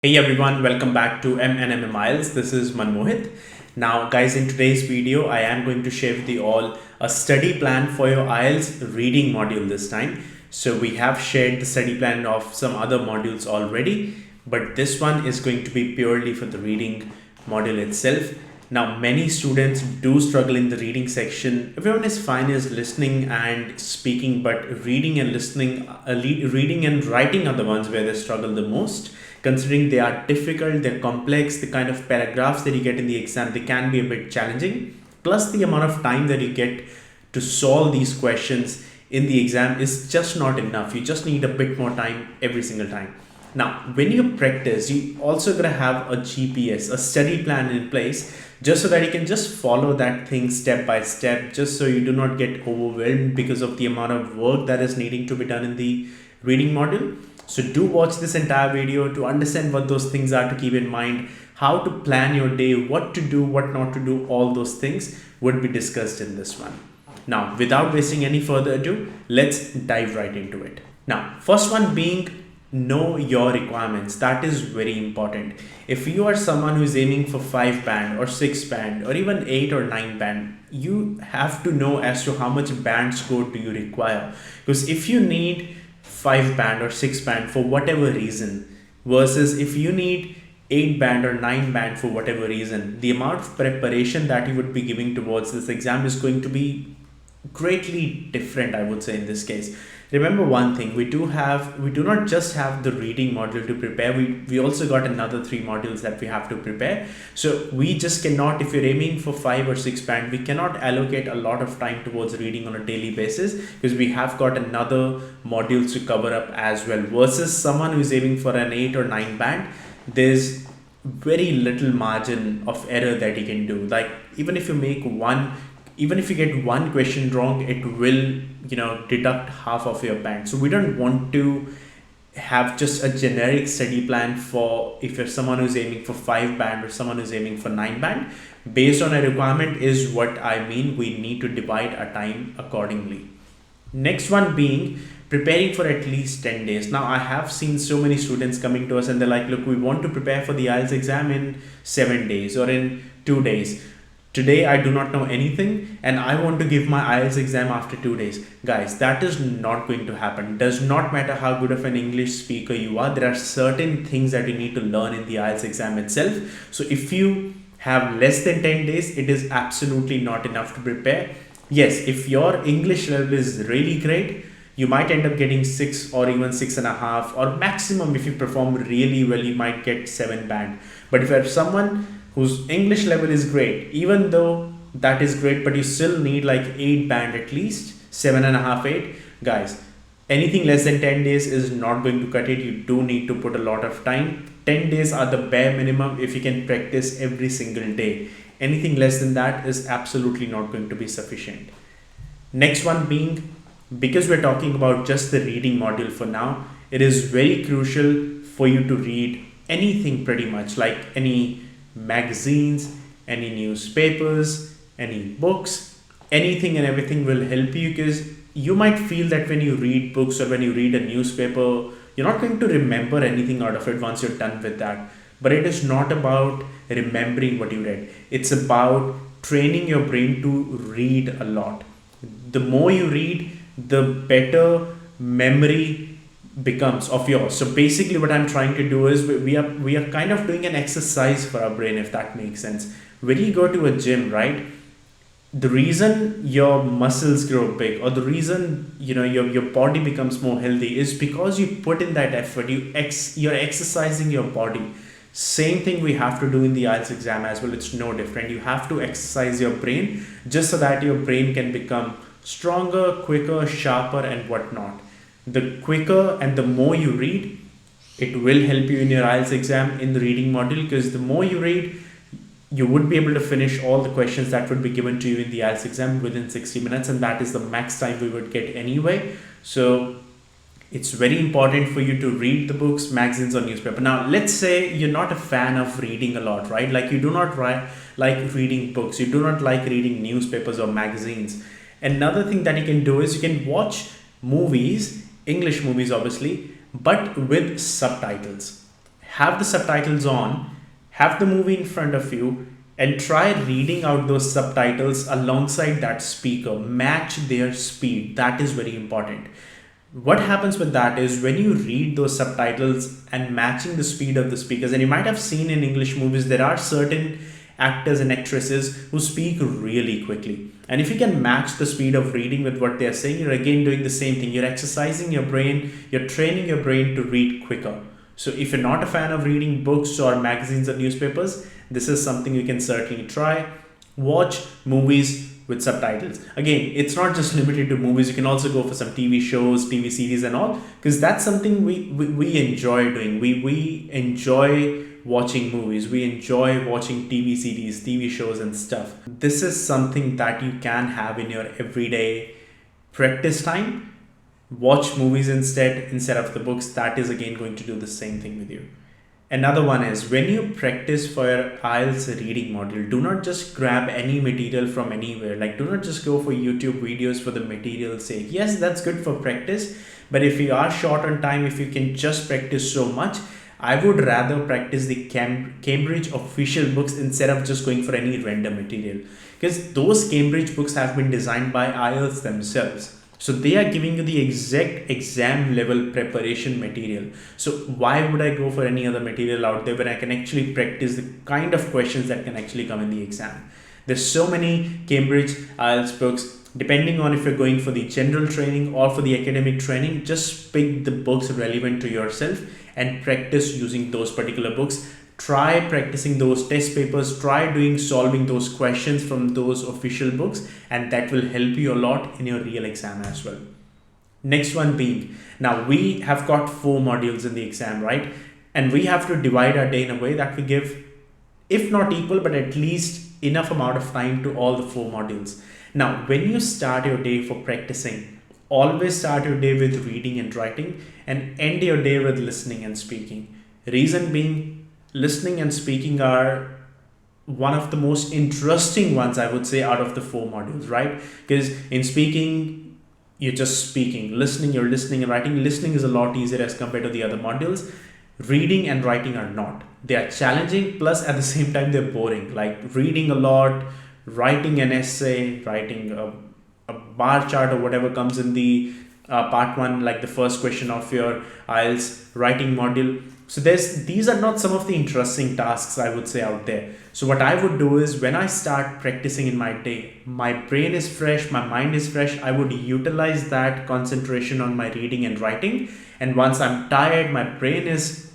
Hey everyone, welcome back to MNM Miles. This is Manmohit. Now, guys, in today's video, I am going to share with you all a study plan for your IELTS reading module this time. So we have shared the study plan of some other modules already, but this one is going to be purely for the reading module itself. Now, many students do struggle in the reading section. Everyone is fine is listening and speaking, but reading and listening, reading and writing are the ones where they struggle the most. Considering they are difficult, they're complex, the kind of paragraphs that you get in the exam, they can be a bit challenging. Plus, the amount of time that you get to solve these questions in the exam is just not enough. You just need a bit more time every single time. Now, when you practice, you also gonna have a GPS, a study plan in place, just so that you can just follow that thing step by step, just so you do not get overwhelmed because of the amount of work that is needing to be done in the reading module. So do watch this entire video to understand what those things are to keep in mind, how to plan your day, what to do, what not to do, all those things would be discussed in this one. Now, without wasting any further ado, let's dive right into it. Now, first one being know your requirements. That is very important. If you are someone who is aiming for 5 band or 6 band or even 8 or 9 band, you have to know as to how much band score do you require. Because if you need 5 band or 6 band for whatever reason versus if you need 8 band or 9 band for whatever reason, the amount of preparation that you would be giving towards this exam is going to be greatly different, I would say, in this case. Remember one thing, we do not just have the reading module to prepare, we also got another 3 modules that we have to prepare. So we just cannot, if you're aiming for 5 or 6 band, we cannot allocate a lot of time towards reading on a daily basis because we have got another modules to cover up as well. Versus someone who's aiming for an 8 or 9 band, there's very little margin of error that you can do. Like even if you get one question wrong, it will deduct half of your band. So we don't want to have just a generic study plan for if you're someone who's aiming for 5 band or someone who's aiming for 9 band. Based on a requirement is what I mean, we need to divide our time accordingly. Next one being preparing for at least 10 days. Now I have seen so many students coming to us and they're like, look, we want to prepare for the IELTS exam in 7 days or in 2 days. Today I do not know anything and I want to give my IELTS exam after 2 days. Guys, that is not going to happen. Does not matter how good of an English speaker you are. There are certain things that you need to learn in the IELTS exam itself. So if you have less than 10 days, it is absolutely not enough to prepare. Yes, if your English level is really great, you might end up getting 6 or even 6.5, or maximum if you perform really well, you might get 7 band. But if you have someone whose English level is great, even though that is great, but you still need like 8 band at least, 7.5, 8, guys, anything less than 10 days is not going to cut it. You do need to put a lot of time. 10 days are the bare minimum if you can practice every single day. Anything less than that is absolutely not going to be sufficient. Next one being, because we're talking about just the reading module for now, it is very crucial for you to read anything pretty much, like any magazines, any newspapers, any books, anything and everything will help you, because you might feel that when you read books or when you read a newspaper, you're not going to remember anything out of it once you're done with that. But it is not about remembering what you read. It's about training your brain to read a lot. The more you read, the better memory becomes of yours. So basically what I'm trying to do is we are kind of doing an exercise for our brain, if that makes sense. When you go to a gym, right, the reason your muscles grow big, or the reason your body becomes more healthy, is because you put in that effort. You're exercising your body. Same thing we have to do in the IELTS exam as well. It's no different. You have to exercise your brain just so that your brain can become stronger, quicker, sharper, and whatnot. The quicker and the more you read, it will help you in your IELTS exam in the reading module, because the more you read, you would be able to finish all the questions that would be given to you in the IELTS exam within 60 minutes, and that is the max time we would get anyway. So it's very important for you to read the books, magazines, or newspaper. Now, let's say you're not a fan of reading a lot, right? Like you do not like reading books, you do not like reading newspapers or magazines. Another thing that you can do is you can watch movies, English movies obviously, but with subtitles. have the subtitles on, have the movie in front of you, and try reading out those subtitles alongside that speaker. Match their speed. That is very important. What happens with that is when you read those subtitles and matching the speed of the speakers, and you might have seen in English movies, there are certain actors and actresses who speak really quickly. And if you can match the speed of reading with what they're saying, you're again doing the same thing. You're exercising your brain, you're training your brain to read quicker. So if you're not a fan of reading books or magazines or newspapers, this is something you can certainly try. Watch movies with subtitles. Again, it's not just limited to movies. You can also go for some TV shows, TV series and all, because that's something we enjoy doing. We enjoy watching movies. We enjoy watching TV series, TV shows and stuff. This is something that you can have in your everyday practice time. Watch movies instead of the books. That is again going to do the same thing with you. Another one is when you practice for your IELTS reading module, do not just grab any material from anywhere. Like, do not just go for YouTube videos for the material's sake. Yes, that's good for practice, but if you are short on time, if you can just practice so much, I would rather practice the Cambridge official books instead of just going for any random material, because those Cambridge books have been designed by IELTS themselves. So they are giving you the exact exam level preparation material. So why would I go for any other material out there when I can actually practice the kind of questions that can actually come in the exam? There's so many Cambridge IELTS books. Depending on if you're going for the general training or for the academic training, just pick the books relevant to yourself and practice using those particular books. Try practicing those test papers, try solving those questions from those official books, and that will help you a lot in your real exam as well. Next one being, now we have got 4 modules in the exam, right? And we have to divide our day in a way that we give, if not equal, but at least enough amount of time to all the 4 modules. Now, when you start your day for practicing, always start your day with reading and writing and end your day with listening and speaking. Reason being, listening and speaking are one of the most interesting ones, I would say, out of the 4 modules, right? Because in speaking, you're just speaking. Listening, you're listening, and writing. Listening is a lot easier as compared to the other modules. Reading and writing are not. They are challenging, plus at the same time, they're boring. Like reading a lot, writing an essay, writing a bar chart or whatever comes in the part 1, like the first question of your IELTS writing module. So these are not some of the interesting tasks, I would say, out there. So what I would do is when I start practicing in my day, my brain is fresh, my mind is fresh. I would utilize that concentration on my reading and writing. And once I'm tired, my brain is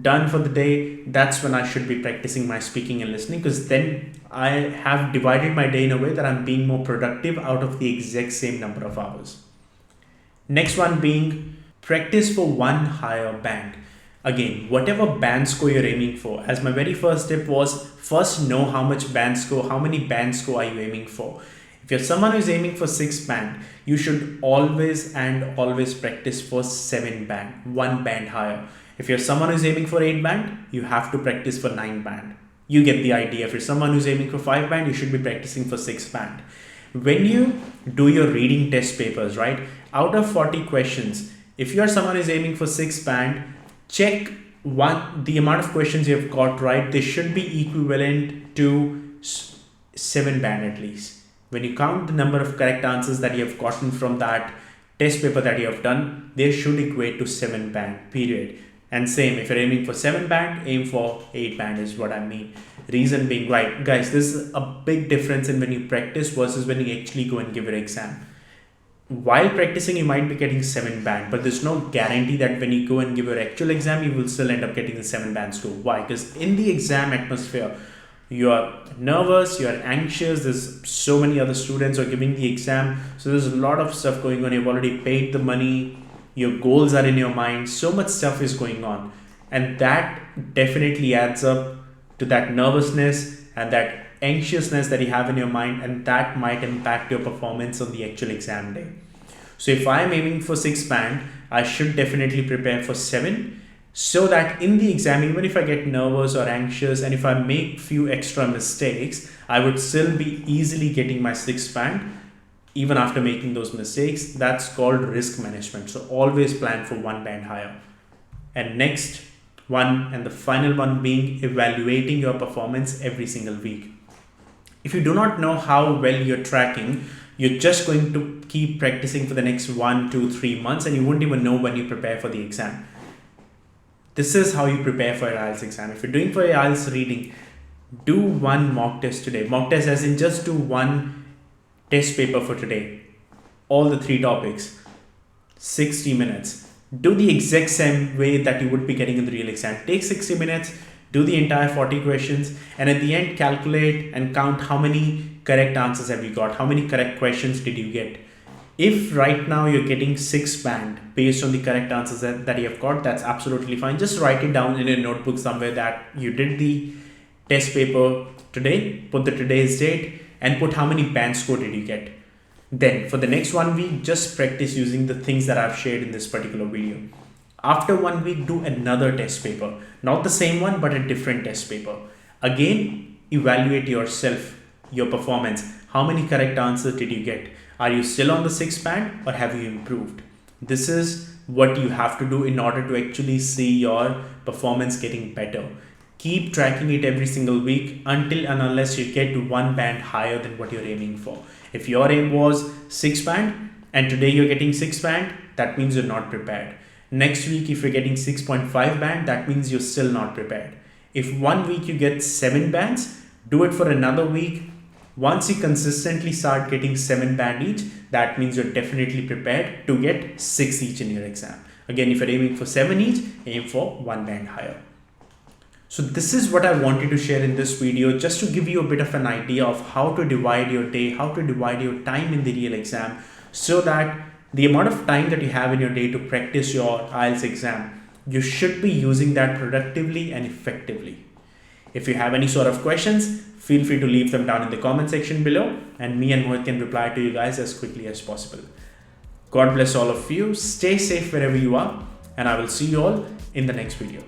done for the day, that's when I should be practicing my speaking and listening, because then I have divided my day in a way that I'm being more productive out of the exact same number of hours. Next one being practice for one higher band. Again, whatever band score you're aiming for, as my very first tip was, first know how much band score, how many band score are you aiming for. If you're someone who's aiming for 6 band, you should always practice for 7 band, 1 band higher. If you're someone who's aiming for 8 band, you have to practice for 9 band. You get the idea. If you're someone who's aiming for 5 band, you should be practicing for 6 band. When you do your reading test papers, right, out of 40 questions, if you're someone who's aiming for 6 band, check the amount of questions you have got right. They should be equivalent to 7 band at least. When you count the number of correct answers that you have gotten from that test paper that you have done, they should equate to 7 band, period. And same, if you're aiming for 7 band, aim for 8 band is what I mean. Reason being, right, guys, this is a big difference in when you practice versus when you actually go and give your exam. While practicing, you might be getting 7 band, but there's no guarantee that when you go and give your actual exam, you will still end up getting the 7 band score. Why? Because in the exam atmosphere, you are nervous, you are anxious, there's so many other students who are giving the exam, so there's a lot of stuff going on. You've already paid the money, your goals are in your mind, so much stuff is going on, and that definitely adds up to that nervousness and that anxiousness that you have in your mind, and that might impact your performance on the actual exam day. So if I'm aiming for 6 band, I should definitely prepare for 7, so that in the exam, even if I get nervous or anxious and if I make few extra mistakes, I would still be easily getting my 6 band even after making those mistakes. That's called risk management. So always plan for 1 band higher. And next, one, and the final one being evaluating your performance every single week. If you do not know how well you're tracking, you're just going to keep practicing for the next 1, 2, 3 months, and you won't even know when you prepare for the exam. This is how you prepare for your IELTS exam. If you're doing for your IELTS reading, do one mock test today. Mock test as in just do one test paper for today. All the 3 topics, 60 minutes. Do the exact same way that you would be getting in the real exam. Take 60 minutes, do the entire 40 questions, and at the end calculate and count how many correct answers have you got, how many correct questions did you get. If right now you're getting 6 band based on the correct answers that you have got, that's absolutely fine. Just write it down in a notebook somewhere that you did the test paper today, put the today's date, and put how many band score did you get. Then for the next 1 week, just practice using the things that I've shared in this particular video. After 1 week, do another test paper, not the same one, but a different test paper. Again, evaluate yourself, your performance. How many correct answers did you get? Are you still on the 6th band or have you improved? This is what you have to do in order to actually see your performance getting better. Keep tracking it every single week until and unless you get to 1 band higher than what you're aiming for. If your aim was 6 band and today you're getting 6 band, that means you're not prepared. Next week, if you're getting 6.5 band, that means you're still not prepared. If 1 week you get 7 bands, do it for another week. Once you consistently start getting 7 band each, that means you're definitely prepared to get 6 each in your exam. Again, if you're aiming for 7 each, aim for 1 band higher. So this is what I wanted to share in this video, just to give you a bit of an idea of how to divide your day, how to divide your time in the real exam, so that the amount of time that you have in your day to practice your IELTS exam, you should be using that productively and effectively. If you have any sort of questions, feel free to leave them down in the comment section below, and me and Mohit can reply to you guys as quickly as possible. God bless all of you. Stay safe wherever you are, and I will see you all in the next video.